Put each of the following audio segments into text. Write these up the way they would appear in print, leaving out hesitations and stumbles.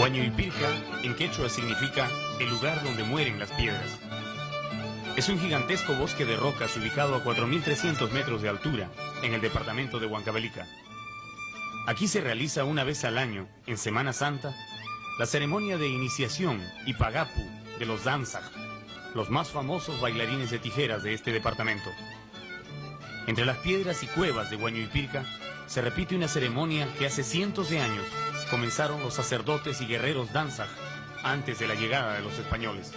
Huañuipirca, en quechua, significa el lugar donde mueren las piedras. Es un gigantesco bosque de rocas ubicado a 4.300 metros de altura en el departamento de Huancavelica. Aquí se realiza una vez al año, en Semana Santa, la ceremonia de iniciación y pagapu de los danzaj, los más famosos bailarines de tijeras de este departamento. Entre las piedras y cuevas de Huañuipirca se repite una ceremonia que hace cientos de años comenzaron los sacerdotes y guerreros danzaj antes de la llegada de los españoles.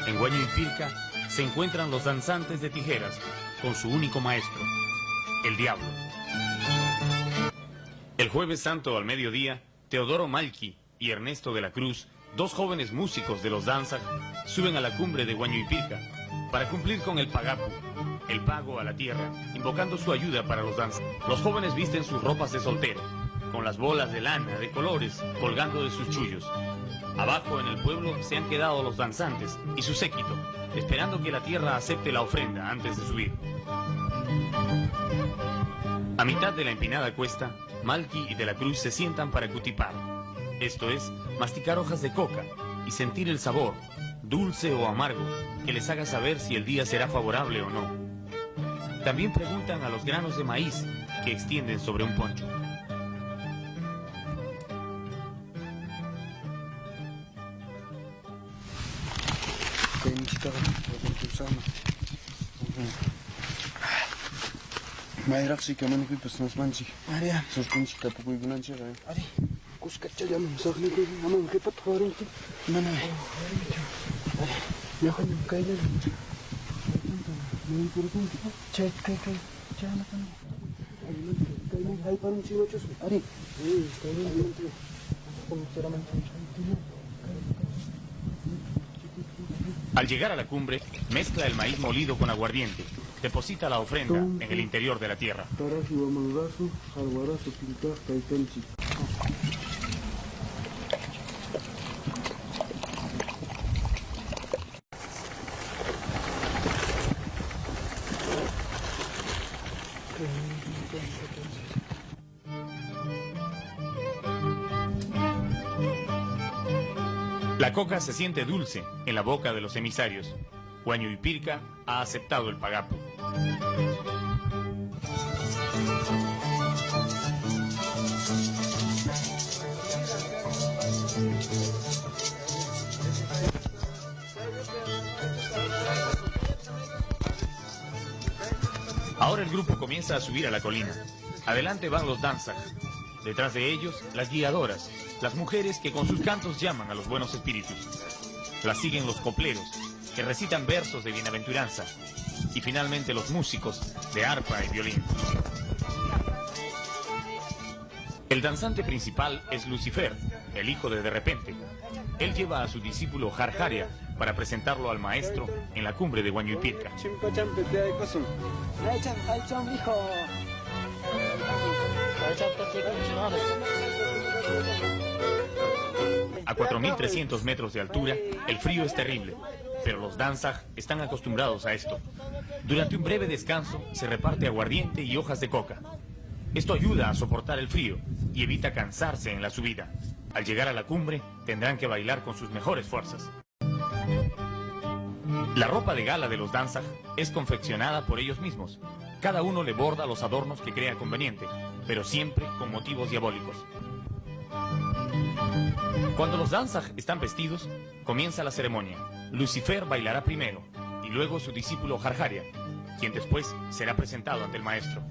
En Huañuipirca se encuentran los danzantes de tijeras con su único maestro, el diablo. El Jueves Santo al mediodía, Teodoro Malqui y Ernesto de la Cruz, dos jóvenes músicos de los danzaj, suben a la cumbre de Huañuipirca para cumplir con el pagapu, el pago a la tierra, invocando su ayuda para los danzaj. Los jóvenes visten sus ropas de soltero, con las bolas de lana de colores colgando de sus chullos. Abajo en el pueblo se han quedado los danzantes y su séquito, esperando que la tierra acepte la ofrenda antes de subir. A mitad de la empinada cuesta, Malqui y de la Cruz se sientan para cutipar, esto es, masticar hojas de coca y sentir el sabor, dulce o amargo, que les haga saber si el día será favorable o no. También preguntan a los granos de maíz que extienden sobre un poncho. Mayraksi kaman kuy pesnas manchi. Aria, sos kunchi kapukuy gunanchi ray. Ari, kuskacha ya no sakni kuy naman kepat kharin ki. Mana. Ari, ya khan kayle. Nei kurun ki. Chet kai. Chana kan. Ari man kayle hay parun chiwa chus. Ari. Kayle man tu. Como será man. Al llegar a la cumbre, mezcla el maíz molido con aguardiente. Deposita la ofrenda en el interior de la tierra. La coca se siente dulce en la boca de los emisarios. Huañuipirca ha aceptado el pagapu. Ahora el grupo comienza a subir a la colina. Adelante van los danzaj. Detrás de ellos, las guiadoras, las mujeres que con sus cantos llaman a los buenos espíritus. Las siguen los copleros, que recitan versos de bienaventuranza, y finalmente los músicos de arpa y violín. El danzante principal es Lucifer, el hijo de repente. Él lleva a su discípulo Jarjaria para presentarlo al maestro en la cumbre de Huañuipirca. A 4.300 metros de altura, el frío es terrible, pero los danzaj están acostumbrados a esto. Durante un breve descanso, se reparte aguardiente y hojas de coca. Esto ayuda a soportar el frío y evita cansarse en la subida. Al llegar a la cumbre, tendrán que bailar con sus mejores fuerzas. La ropa de gala de los danzaj es confeccionada por ellos mismos. Cada uno le borda los adornos que crea conveniente, pero siempre con motivos diabólicos. Cuando los danzaj están vestidos, comienza la ceremonia. Lucifer bailará primero, y luego su discípulo Jarjaria, quien después será presentado ante el maestro.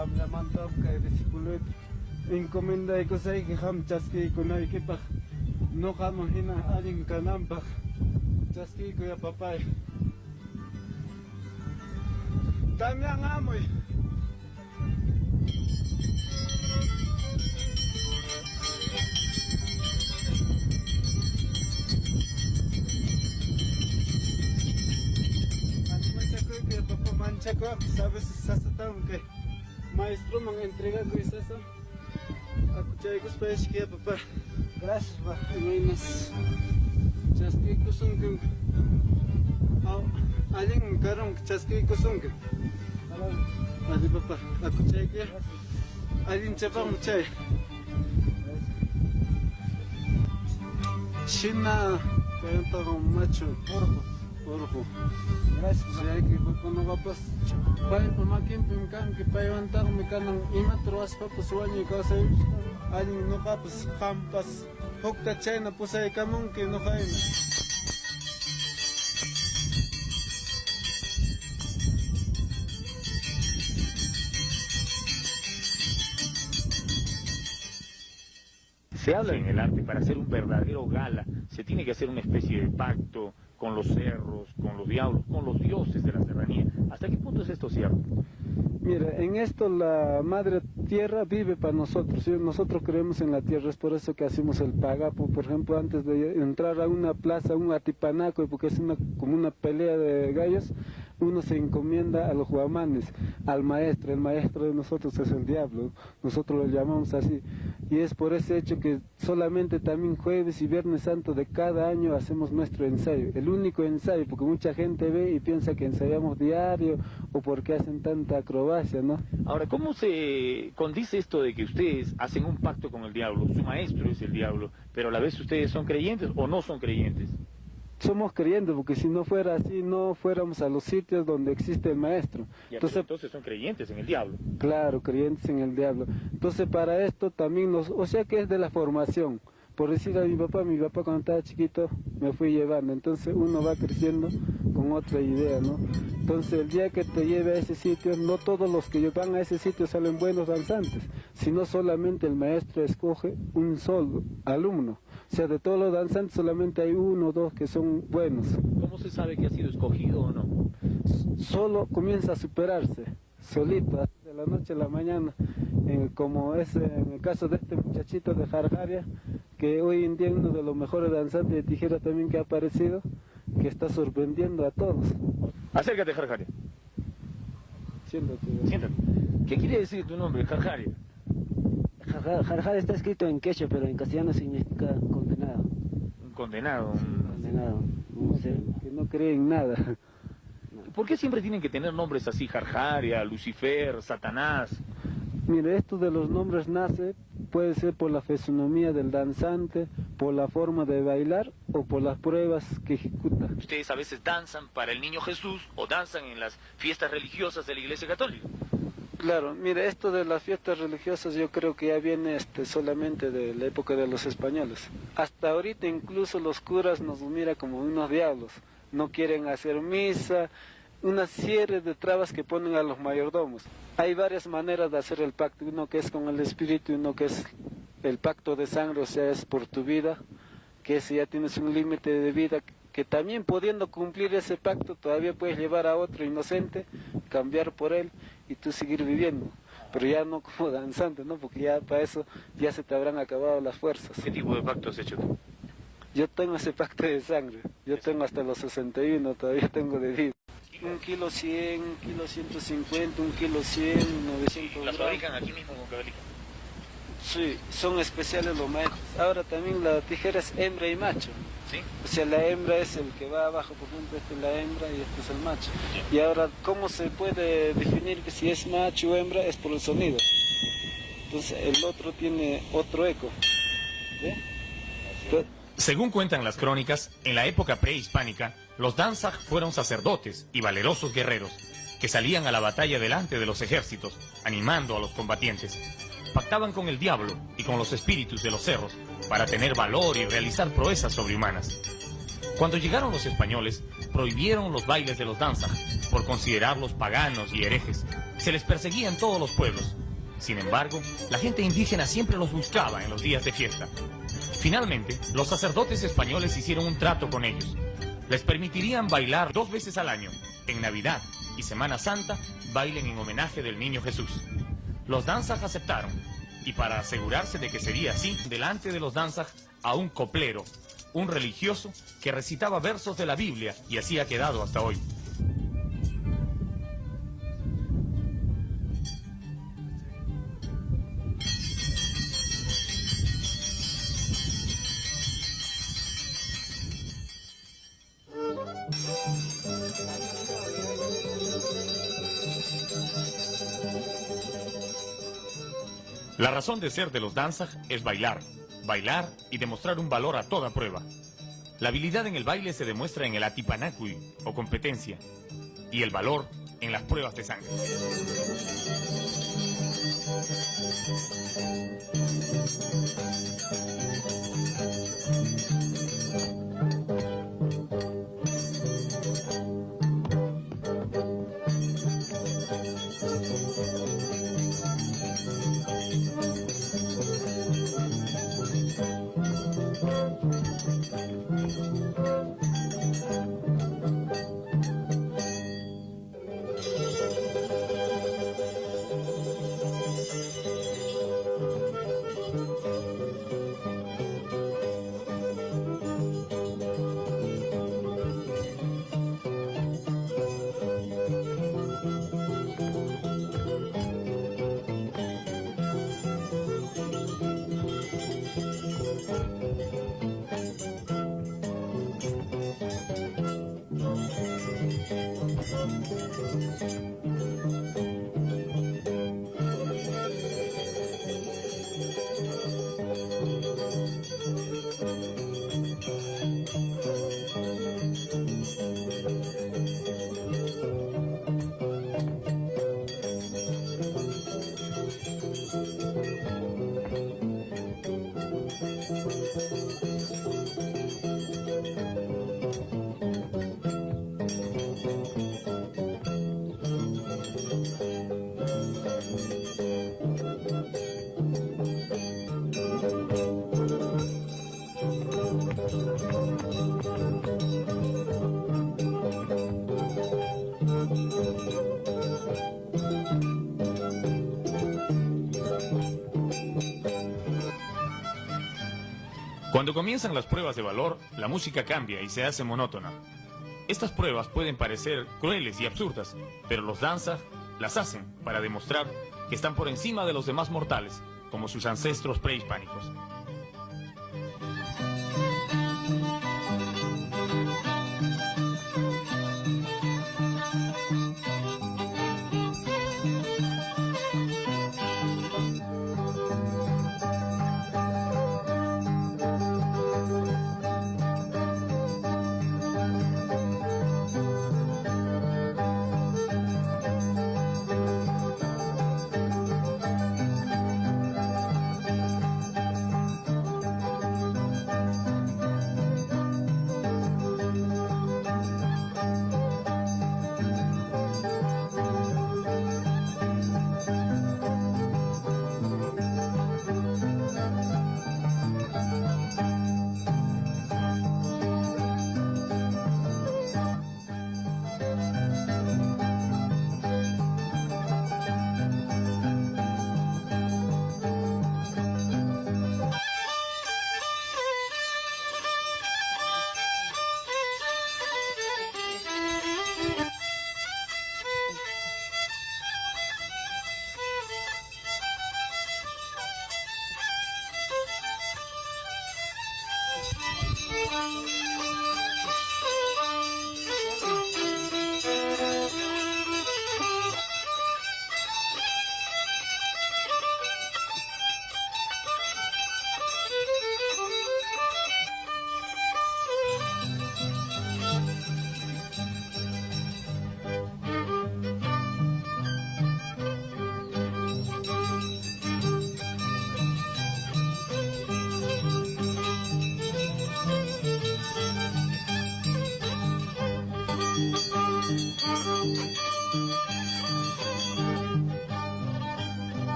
Hamla mantap kay versículo encomienda ko sa ikam chaski kunay kipag no kamang hina aling kanampag chasquico ya papá. También amo. Papá manchaco, sabes sasatang que maestro me entrega con eso. Akuchay kuspash que papá. Gracias, papá. Menos chasquico son que alguien carón chasquico son que. Adi papá, akuchay que alguien chapang chay. China, que para un macho porco. Gracias. Saya que cuando va pas pai pemakin pemkan que pai wantar me kanang ima troas pa pusuani ka sa alin no ka pas kampas hokta china pusay kamong que no kain. Se habla en el arte, para hacer un verdadero gala, se tiene que hacer una especie de pacto con los cerros, con los diablos, con los dioses de la serranía. ¿Hasta qué punto es esto cierto? Mira, en esto la madre tierra vive para nosotros, ¿sí? Nosotros creemos en la tierra, es por eso que hacemos el pagapo, por ejemplo, antes de entrar a una plaza, un atipanaco, porque es como una pelea de gallos, uno se encomienda a los huamanes, al maestro, el maestro de nosotros es el diablo, nosotros lo llamamos así, y es por ese hecho que solamente también jueves y viernes santo de cada año hacemos nuestro ensayo, el único ensayo, porque mucha gente ve y piensa que ensayamos diario, o porque hacen tanta acrobacia, ¿no? Ahora, ¿cómo se condice esto de que ustedes hacen un pacto con el diablo? Su maestro es el diablo, pero a la vez ustedes son creyentes o no son creyentes. Somos creyentes, porque si no fuera así, no fuéramos a los sitios donde existe el maestro. Ya, entonces son creyentes en el diablo. Claro, creyentes en el diablo. Entonces para esto también o sea que es de la formación. Por decir a mi papá cuando estaba chiquito me fui llevando, entonces uno va creciendo con otra idea, ¿no? Entonces el día que te lleve a ese sitio, no todos los que van a ese sitio salen buenos danzantes, sino solamente el maestro escoge un solo alumno. O sea, de todos los danzantes solamente hay uno o dos que son buenos. ¿Cómo se sabe que ha sido escogido o no? Solo comienza a superarse, solito, de la noche a la mañana, como es en el caso de este muchachito de Jarjaria, que hoy en día es uno de los mejores danzantes de tijera también que ha aparecido, que está sorprendiendo a todos. Acércate, Jarjaria. Siéntate. Siéntate. ¿Qué quiere decir tu nombre, Jarjaria? Jarjar está escrito en quechua, pero en castellano significa condenado. Un condenado. Condenado. Que no cree en nada. ¿Por qué siempre tienen que tener nombres así? Jarjaria, Lucifer, Satanás. Mire, esto de los nombres nace, puede ser por la fisonomía del danzante, por la forma de bailar o por las pruebas que ejecuta. Ustedes a veces danzan para el niño Jesús o danzan en las fiestas religiosas de la Iglesia Católica. Claro, mire, esto de las fiestas religiosas yo creo que ya viene solamente de la época de los españoles. Hasta ahorita incluso los curas nos miran como unos diablos. No quieren hacer misa, una serie de trabas que ponen a los mayordomos. Hay varias maneras de hacer el pacto, uno que es con el espíritu, uno que es el pacto de sangre, o sea, es por tu vida, que ese ya tienes un límite de vida, que también pudiendo cumplir ese pacto todavía puedes llevar a otro inocente, cambiar por él y tú seguir viviendo, pero ya no como danzante, ¿no? Porque ya para eso ya se te habrán acabado las fuerzas. ¿Qué tipo de pacto has hecho tú? Yo tengo ese pacto de sangre, yo tengo hasta los 61, todavía tengo de vida. 1 kilo 100, 1 kilo 150, 1 kilo 100, 900 ¿Las gramos. fabrican aquí mismo en Huancavelica? Sí, son especiales los maestros. Ahora también la tijera es hembra y macho. ¿Sí? O sea, la hembra es el que va abajo, por ejemplo, esta es la hembra y este es el macho. Y ahora, ¿cómo se puede definir que si es macho o hembra? Es por el sonido. Entonces, el otro tiene otro eco. ¿Ve? Según cuentan las crónicas, en la época prehispánica, los danzag fueron sacerdotes y valerosos guerreros que salían a la batalla delante de los ejércitos, animando a los combatientes. Pactaban con el diablo y con los espíritus de los cerros para tener valor y realizar proezas sobrehumanas. Cuando llegaron los españoles, prohibieron los bailes de los danzag por considerarlos paganos y herejes. Se les perseguía en todos los pueblos. Sin embargo, la gente indígena siempre los buscaba en los días de fiesta. Finalmente, los sacerdotes españoles hicieron un trato con ellos. Les permitirían bailar 2 veces al año, en Navidad y Semana Santa, bailen en homenaje del Niño Jesús. Los Danzag aceptaron, y para asegurarse de que sería así, delante de los Danzag a un coplero, un religioso que recitaba versos de la Biblia, y así ha quedado hasta hoy. La razón de ser de los Danzag es bailar, bailar y demostrar un valor a toda prueba. La habilidad en el baile se demuestra en el atipanacui, o competencia, y el valor en las pruebas de sangre. Cuando comienzan las pruebas de valor, la música cambia y se hace monótona. Estas pruebas pueden parecer crueles y absurdas, pero los Danzag las hacen para demostrar que están por encima de los demás mortales, como sus ancestros prehispánicos.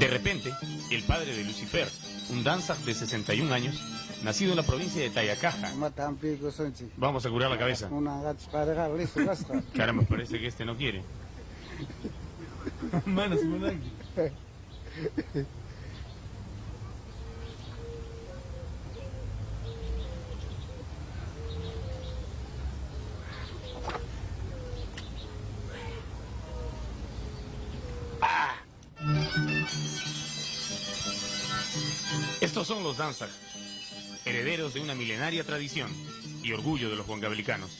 De repente, el padre de Lucifer, un danzag de 61 años, nacido en la provincia de Tayacaja. Vamos a curar la cabeza. Caramba, parece que este no quiere. Manos, Estos son los danzag, herederos de una milenaria tradición y orgullo de los huancavelicanos.